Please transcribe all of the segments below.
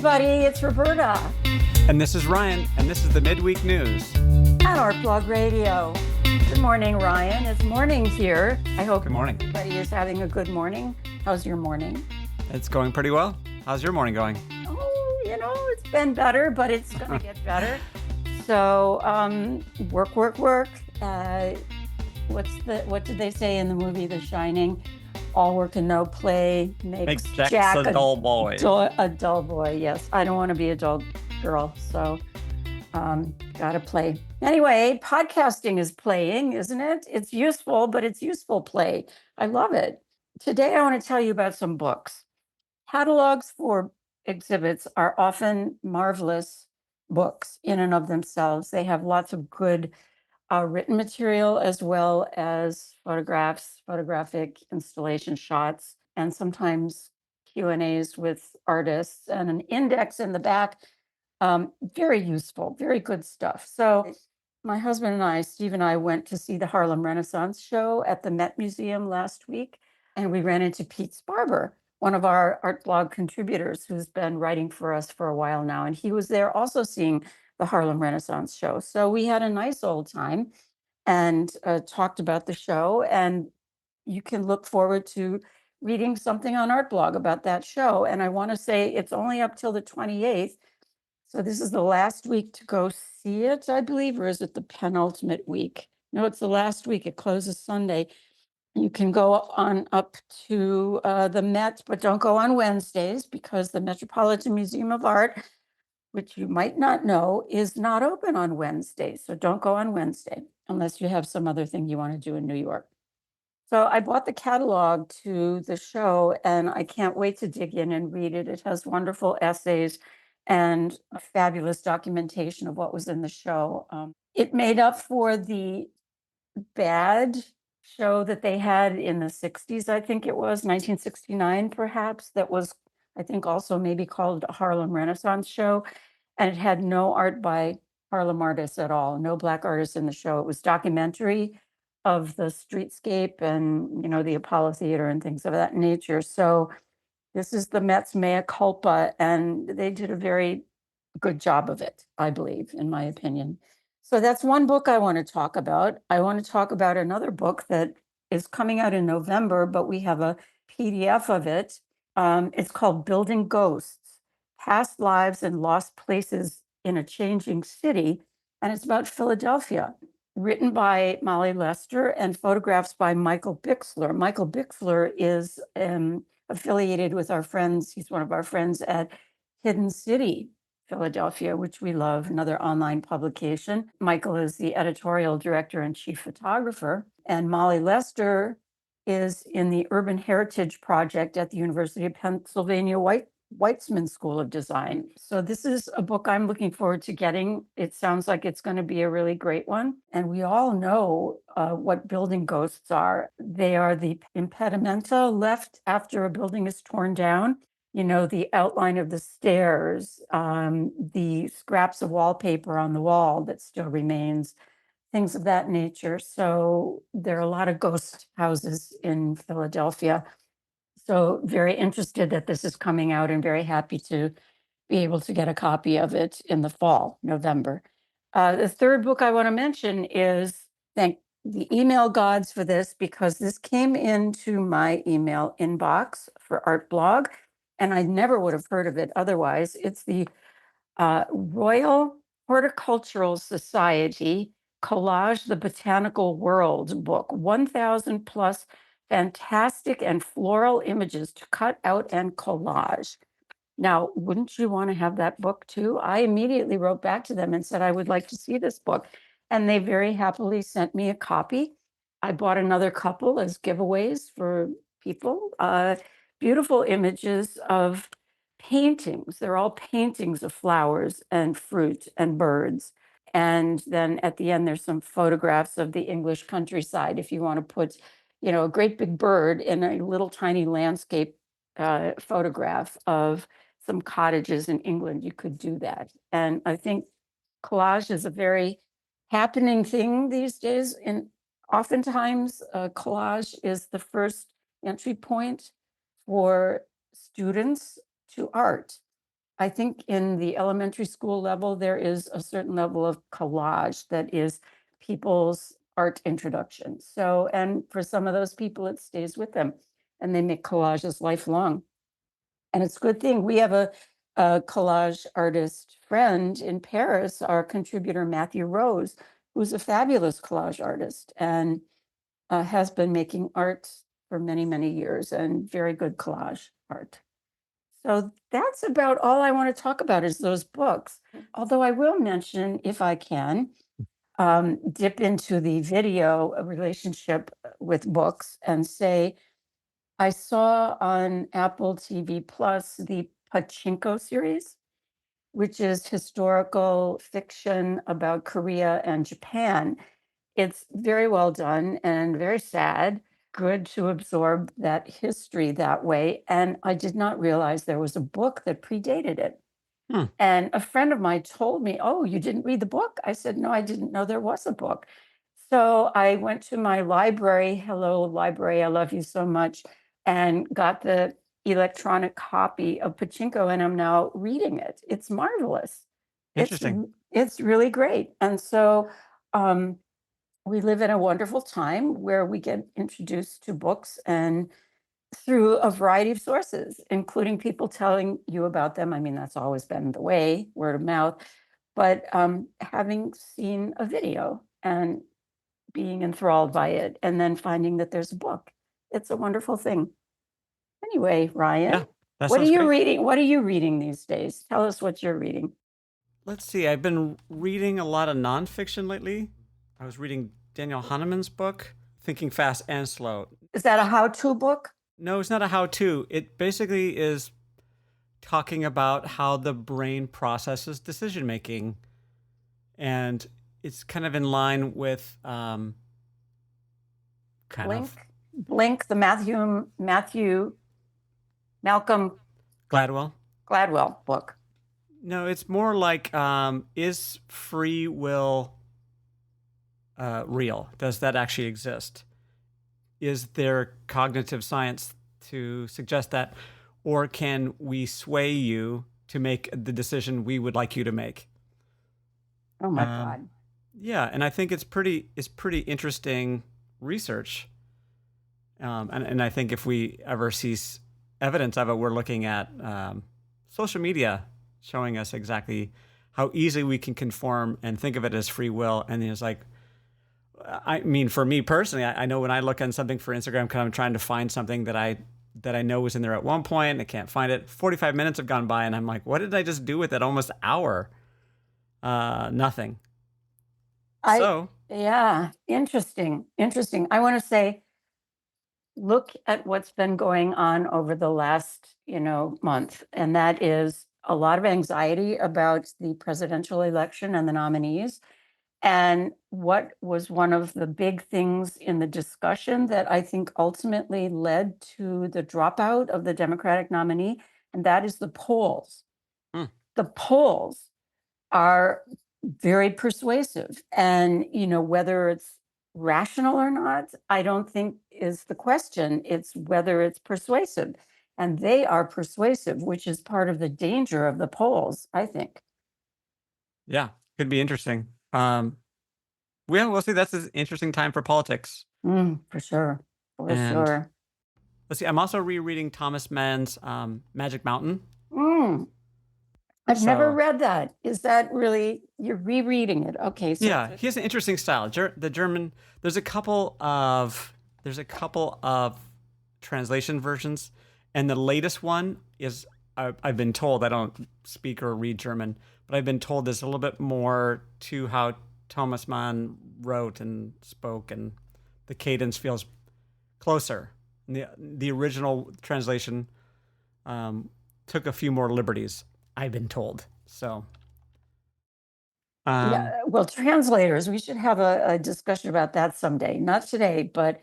everybody, it's Roberta. And this is Ryan, and this is the Midweek News. On Art Blog Radio. Good morning, Ryan. It's morning here. I hope Good morning. everybody is having a good morning. How's your morning? It's going pretty well. How's your morning going? Oh, it's been better, but it's going to get better. So, work. What did they say in the movie The Shining? All work and no play makes Jack a dull boy. A dull boy, yes. I don't want to be a dull girl, so gotta play. Anyway, podcasting is playing, isn't it? It's useful, but it's useful play. I love it. Today, I want to tell you about some books. Catalogs for exhibits are often marvelous books in and of themselves. They have lots of good written material as well as photographs, photographic installation shots, and sometimes Q&As with artists and an index in the back. Very useful, very good stuff. So my husband and I, Steve and I, went to see the Harlem Renaissance show at the Met Museum last week, and we ran into Pete Sparber, one of our art blog contributors who's been writing for us for a while now. And he was there also seeing the Harlem Renaissance show. So we had a nice old time and talked about the show. And you can look forward to reading something on Art Blog about that show. And I want to say it's only up till the 28th. So this is the last week to go see it, I believe, or is it the penultimate week? No, it's the last week. It closes Sunday. You can go on up to the Met, but don't go on Wednesdays because the Metropolitan Museum of Art, which you might not know, is not open on Wednesdays. So don't go on Wednesday unless you have some other thing you want to do in New York. So I bought the catalog to the show and I can't wait to dig in and read it. It has wonderful essays and a fabulous documentation of what was in the show. It made up for the bad show that they had in the 60s, I think it was, 1969 perhaps, that was, I think, also maybe called a Harlem Renaissance show. And it had no art by Harlem artists at all, no Black artists in the show. It was documentary of the streetscape and, the Apollo Theater and things of that nature. So this is the Met's mea culpa, and they did a very good job of it, I believe, in my opinion. So that's one book I want to talk about. I want to talk about another book that is coming out in November, but we have a PDF of it. It's called Building Ghosts, Past Lives and Lost Places in a Changing City. And it's about Philadelphia, written by Molly Lester and photographs by Michael Bixler. Michael Bixler is affiliated with our friends. He's one of our friends at Hidden City, Philadelphia, which we love, another online publication. Michael is the editorial director and chief photographer, and Molly Lester is in the Urban Heritage Project at the University of Pennsylvania Weitzman School of Design. So this is a book I'm looking forward to getting. It sounds like it's going to be a really great one. And we all know what building ghosts are. They are the impedimenta left after a building is torn down. The outline of the stairs, the scraps of wallpaper on the wall that still remains, things of that nature. So there are a lot of ghost houses in Philadelphia. So very interested that this is coming out and very happy to be able to get a copy of it in the fall, November. The third book I want to mention is, thank the email gods for this, because this came into my email inbox for Art Blog, and I never would have heard of it otherwise. It's the Royal Horticultural Society Collage the Botanical World book, 1,000 plus fantastic and floral images to cut out and collage. Now, wouldn't you want to have that book too? I immediately wrote back to them and said, I would like to see this book. And they very happily sent me a copy. I bought another couple as giveaways for people. Beautiful images of paintings. They're all paintings of flowers and fruit and birds. And then at the end, there's some photographs of the English countryside. If you want to put, a great big bird in a little tiny landscape photograph of some cottages in England, you could do that. And I think collage is a very happening thing these days. And oftentimes, collage is the first entry point for students to art. I think in the elementary school level, there is a certain level of collage that is people's art introduction. So, and for some of those people, it stays with them and they make collages lifelong. And it's a good thing. We have a collage artist friend in Paris, our contributor, Matthew Rose, who's a fabulous collage artist and has been making art for many, many years and very good collage art. So that's about all I want to talk about is those books. Although I will mention, if I can, dip into the video relationship with books and say, I saw on Apple TV Plus the Pachinko series, which is historical fiction about Korea and Japan. It's very well done and very sad. Good to absorb that history that way. And I did not realize there was a book that predated it. Hmm. And a friend of mine told me, "Oh, you didn't read the book?" I said, "No, I didn't know there was a book." So I went to my library, hello, library, I love you so much, and got the electronic copy of Pachinko, and I'm now reading it. It's marvelous. It's Interesting. it's really great. And so um, we live in a wonderful time where we get introduced to books and through a variety of sources, including people telling you about them. I mean, that's always been the way, word of mouth, but having seen a video and being enthralled by it and then finding that there's a book. It's a wonderful thing. Anyway, Ryan, Yeah, that what are sounds you great. reading? What are you reading these days? Tell us what you're reading. Let's see. I've been reading a lot of nonfiction lately. I was reading Daniel Kahneman's book, Thinking Fast and Slow. Is that a how-to book? No, it's not a how-to. It basically is talking about how the brain processes decision making, and it's kind of in line with kind Blink, of Blink, the Malcolm Gladwell. Gladwell book. No, it's more like is free will real? Does that actually exist? Is there cognitive science to suggest that, or can we sway you to make the decision we would like you to make? Oh my God. Yeah, and I think it's pretty interesting research, and I think if we ever see evidence of it, we're looking at social media showing us exactly how easily we can conform and think of it as free will. And it's like, I mean, for me personally, I know when I look on something for Instagram, kind of trying to find something that I know was in there at one point, and I can't find it. 45 minutes have gone by, and I'm like, what did I just do with that almost hour? Nothing. Yeah, interesting. I want to say, look at what's been going on over the last, month, and that is a lot of anxiety about the presidential election and the nominees. And what was one of the big things in the discussion that I think ultimately led to the dropout of the Democratic nominee, and that is the polls. Hmm. The polls are very persuasive. And, whether it's rational or not, I don't think is the question. It's whether it's persuasive. And they are persuasive, which is part of the danger of the polls, I think. Yeah, could be interesting. We'll see. That's an interesting time for politics. For sure. For And sure. let's see. I'm also rereading Thomas Mann's Magic Mountain. I've never read that. Is that really, you're rereading it? Okay. So Yeah, he has an interesting style. The German. There's a couple of translation versions, and the latest one is I've been told, I don't speak or read German, but I've been told there's a little bit more to how Thomas Mann wrote and spoke, and the cadence feels closer. And the original translation took a few more liberties, I've been told. So, yeah, well, translators, we should have a discussion about that someday. Not today, but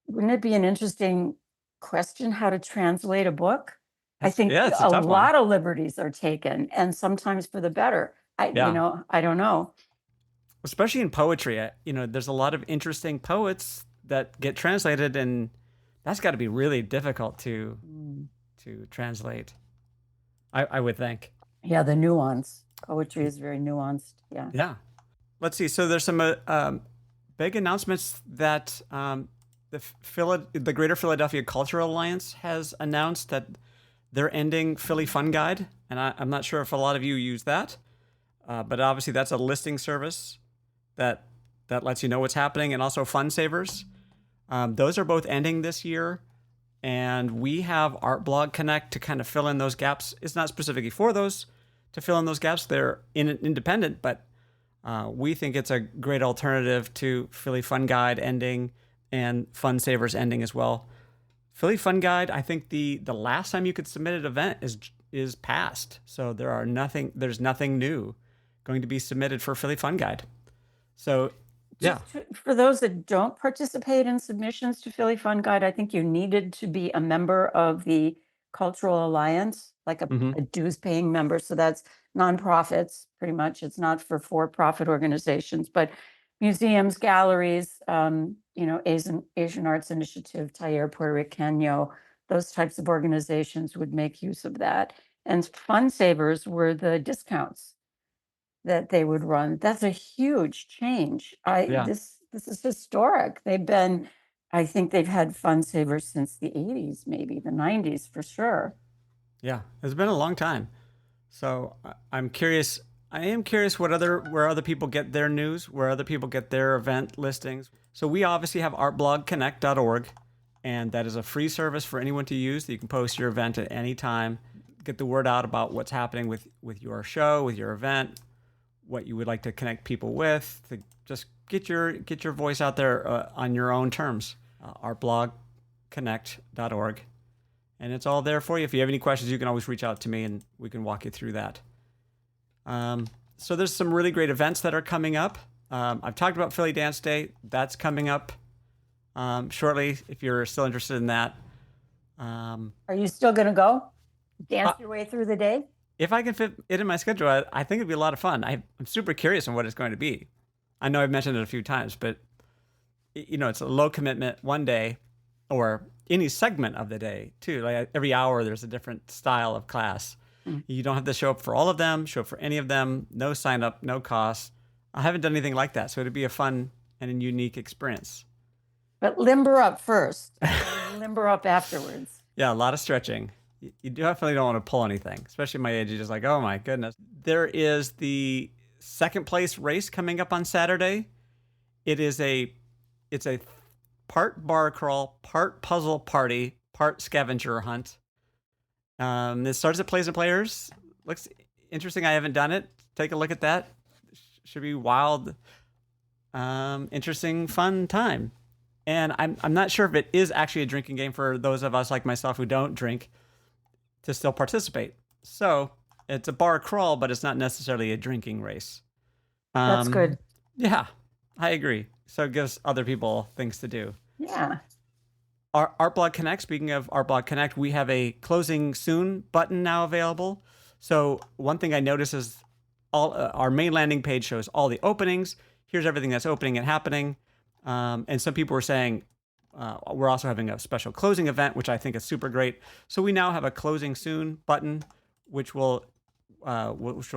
wouldn't it be an interesting question how to translate a book? I think yeah, it's a a tough one. lot of liberties are taken, and sometimes for the better. I don't know. Especially in poetry, there's a lot of interesting poets that get translated, and that's got to be really difficult to translate. I would think. Yeah, the nuance. Poetry is very nuanced. Yeah. Yeah. Let's see. So there's some big announcements that the Greater Philadelphia Cultural Alliance has announced that they're ending Philly Fun Guide, and I'm not sure if a lot of you use that, but obviously that's a listing service that lets you know what's happening, and also Fun Savers. Those are both ending this year, and we have Art Blog Connect to kind of fill in those gaps. It's not specifically for those to fill in those gaps. They're independent, but we think it's a great alternative to Philly Fun Guide ending and Fun Savers ending as well. Philly Fun Guide, I think the last time you could submit an event is past. So there's nothing new going to be submitted for Philly Fun Guide. So yeah. For those that don't participate in submissions to Philly Fun Guide, I think you needed to be a member of the Cultural Alliance, like a dues paying member. So that's nonprofits, pretty much. It's not for-profit organizations, but museums, galleries, Asian Arts Initiative, Taller Puerto Riqueño, those types of organizations would make use of that. And Fun Savers were the discounts that they would run. That's a huge change. This is historic. I think they've had Fun Savers since the 80s, maybe the 90s for sure. Yeah, it's been a long time. So I'm curious. I am curious where other people get their news, where other people get their event listings. So we obviously have artblogconnect.org, and that is a free service for anyone to use. That you can post your event at any time, get the word out about what's happening with your show, with your event, what you would like to connect people with, to just get your voice out there on your own terms. Artblogconnect.org. And it's all there for you. If you have any questions, you can always reach out to me and we can walk you through that. So there's some really great events that are coming up. I've talked about Philly Dance Day. That's coming up shortly if you're still interested in that. Are you still going to go dance your way through the day? If I can fit it in my schedule, I think it'd be a lot of fun. I'm super curious on what it's going to be. I know I've mentioned it a few times, but it's a low commitment one day, or any segment of the day too. Like every hour, there's a different style of class. You don't have to show up for all of them, show up for any of them, no sign up, no cost. I haven't done anything like that, so it'd be a fun and a unique experience. But limber up first, limber up afterwards. Yeah, a lot of stretching. You definitely don't want to pull anything, especially at my age. You're just like, oh my goodness. There is the second place race coming up on Saturday. It's a part bar crawl, part puzzle party, part scavenger hunt. This starts at Plays and Players. Looks interesting. I haven't done it. Take a look at that. Should be wild, interesting, fun time. And I'm not sure if it is actually a drinking game for those of us like myself who don't drink to still participate. So it's a bar crawl, but it's not necessarily a drinking race. That's good. Yeah, I agree. So it gives other people things to do. Yeah. Our Artblog Connect, speaking of Artblog Connect, we have a closing soon button now available. So one thing I noticed is all our main landing page shows all the openings. Here's everything that's opening and happening. And some people were saying we're also having a special closing event, which I think is super great. So we now have a closing soon button, which will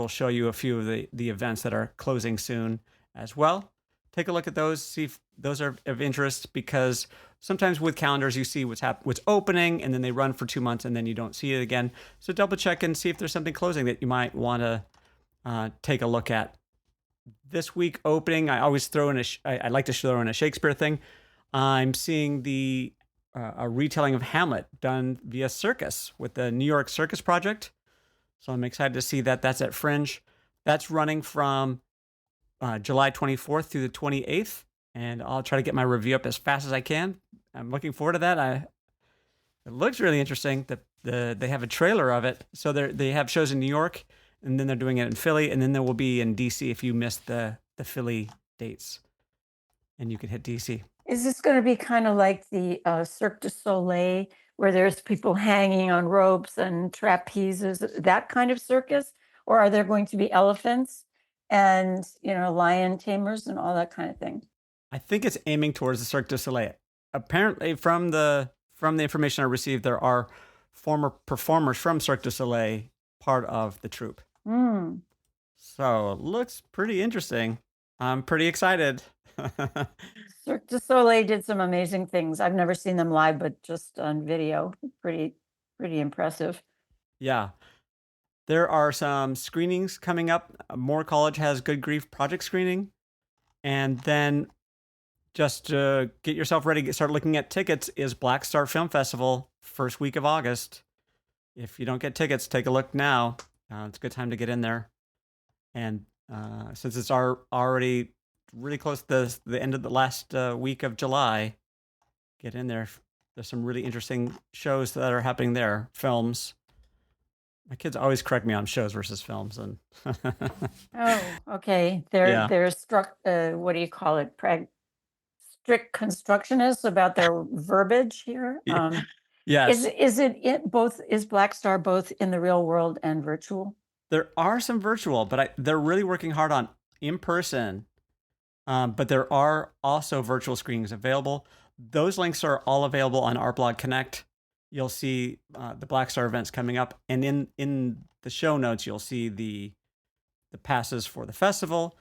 show you a few of the events that are closing soon as well. Take a look at those, see if those are of interest, because sometimes with calendars you see what's opening, and then they run for 2 months, and then you don't see it again. So double check and see if there's something closing that you might want to take a look at. This week opening, I always throw in I like to throw in a Shakespeare thing. I'm seeing a retelling of Hamlet done via Circus with the New York Circus Project. So I'm excited to see that. That's at Fringe. That's running from July 24th through the 28th, and I'll try to get my review up as fast as I can. I'm looking forward to that. It looks really interesting. They have a trailer of it. So they have shows in New York, and then they're doing it in Philly, and then there will be in DC if you missed the Philly dates, and you can hit DC. Is this going to be kind of like the Cirque du Soleil, where there's people hanging on ropes and trapezes, that kind of circus? Or are there going to be elephants and, lion tamers and all that kind of thing? I think it's aiming towards the Cirque du Soleil. Apparently, from the information I received, there are former performers from Cirque du Soleil part of the troupe. Mm. So it looks pretty interesting. I'm pretty excited. Cirque du Soleil did some amazing things. I've never seen them live, but just on video. Pretty impressive. Yeah. There are some screenings coming up. Moore College has Good Grief project screening. And then just to get yourself ready, start looking at tickets, is Black Star Film Festival, first week of August. If you don't get tickets, take a look now. It's a good time to get in there. And since it's already really close to the end of the last week of July, get in there. There's some really interesting shows that are happening there, films. My kids always correct me on shows versus films, and Oh, okay. They're struck. What do you call it? Strict constructionists about their verbiage here. yes, Is Black Star both in the real world and virtual? there are some virtual, but they're really working hard on in person. But there are also virtual screenings available. Those links are all available on Art Blog Connect. You'll see the Black Star events coming up, and in the show notes, you'll see the passes for the festival,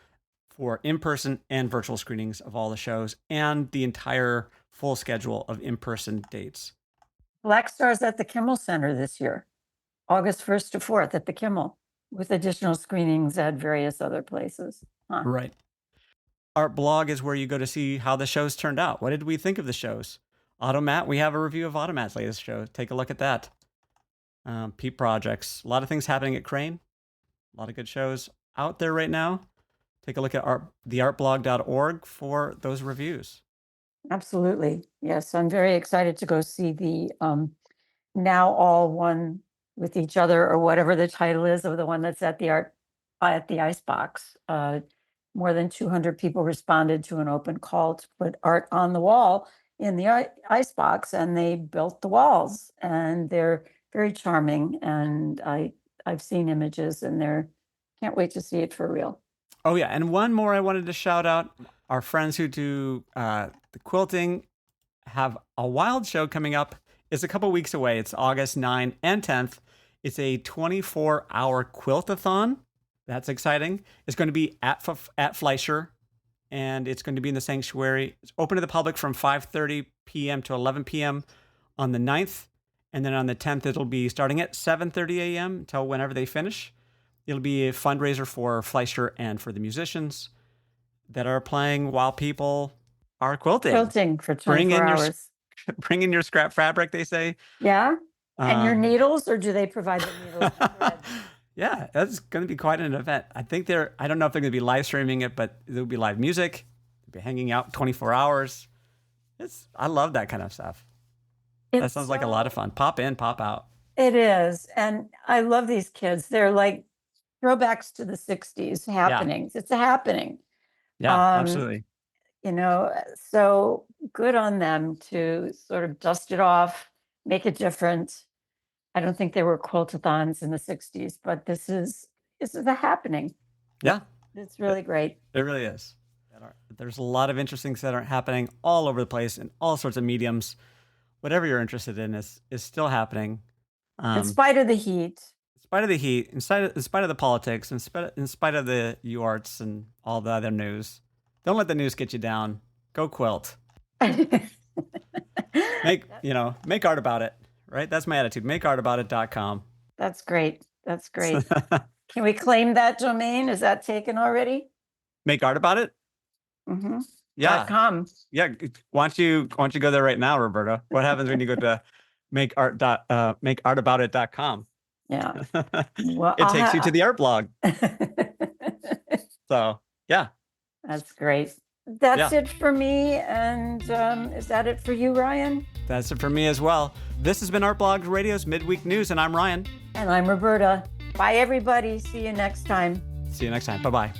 for in-person and virtual screenings of all the shows, and the entire full schedule of in-person dates. Black Star's at the Kimmel Center this year, August 1st to 4th at the Kimmel, with additional screenings at various other places. Huh. Right. Art Blog is where you go to see how the shows turned out. What did we think of the shows? Automat, we have a review of Automat's latest show. Take a look at that. Peep Projects, a lot of things happening at Crane. A lot of good shows out there right now. Take a look at theartblog.org for those reviews. Absolutely. Yes, I'm very excited to go see the Now All One with Each Other, or whatever the title is of the one that's at the Icebox. More than 200 people responded to an open call to put art on the wall in the Icebox, and they built the walls, and they're very charming. And I've seen images, and can't wait to see it for real. Oh yeah, and one more I wanted to shout out. Our friends who do the quilting have a wild show coming up. It's a couple weeks away. It's August 9th and 10th. It's a 24-hour quilt-a-thon. That's exciting. It's going to be at Fleischer, and it's going to be in the sanctuary. It's open to the public from 5:30 p.m. to 11 p.m. on the 9th. And then on the 10th, it'll be starting at 7:30 a.m. until whenever they finish. It'll be a fundraiser for Fleischer and for the musicians that are playing while people are quilting. Quilting for 24 hours. Bring in your scrap fabric, they say. Yeah? And your needles, or do they provide the needles and thread? Yeah, that's going to be quite an event. I don't know if they're going to be live streaming it, but there'll be live music. They'll be hanging out 24 hours. I love that kind of stuff. That sounds like a lot of fun. Pop in, pop out. It is. And I love these kids. They're like throwbacks to the 60s happenings. Yeah. It's a happening. Yeah, absolutely. So good on them to sort of dust it off, make it different. I don't think there were quiltathons in the 60s, but this is a happening. Yeah. It's really great. It really is. There's a lot of interesting things that are happening all over the place in all sorts of mediums. Whatever you're interested in is still happening. In spite of the heat. In spite of the heat, in spite of the politics, in spite of the UArts and all the other news. Don't let the news get you down. Go quilt. Make art about it. Right? That's my attitude. Makeartaboutit.com. That's great. That's great. Can we claim that domain? Is that taken already? Make art about it? Mm-hmm. Yeah. .com. Yeah. Why don't you go there right now, Roberta? What happens when you go to makeartaboutit.com? Yeah. Well, it takes you to the art blog. So, yeah. That's great. That's it for me. And is that it for you, Ryan? That's it for me as well. This has been Art Blog Radio's Midweek News, and I'm Ryan. And I'm Roberta. Bye, everybody. See you next time. See you next time. Bye-bye.